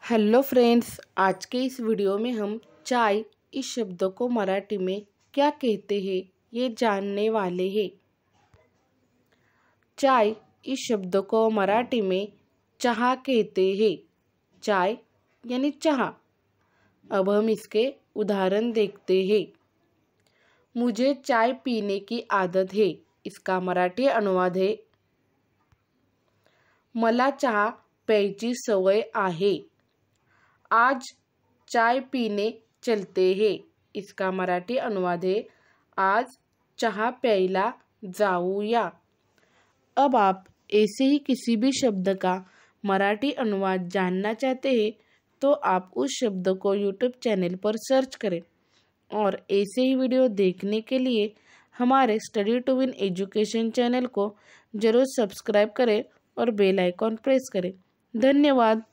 Hello friends, आज के इस वीडियो में हम चाय इस शब्द को मराठी में क्या कहते हैं ये जानने वाले हैं। चाय इस शब्द को मराठी में चाह कहते हैं। चाय यानी चाह। अब हम इसके उदाहरण देखते हैं। मुझे चाय पीने की आदत है। इसका मराठी अनुवाद है, मला चहा प्यायची सवय आहे। आज चाय पीने चलते हैं। इसका मराठी अनुवाद है, आज चाय प्यायला जाऊया। अब आप ऐसे ही किसी भी शब्द का मराठी अनुवाद जानना चाहते हैं तो आप उस शब्द को यूट्यूब चैनल पर सर्च करें और ऐसे ही वीडियो देखने के लिए हमारे study to win education channel को जरूर सब्सक्राइब करें और बेल आइकॉन प्रेस करें। धन्यवाद।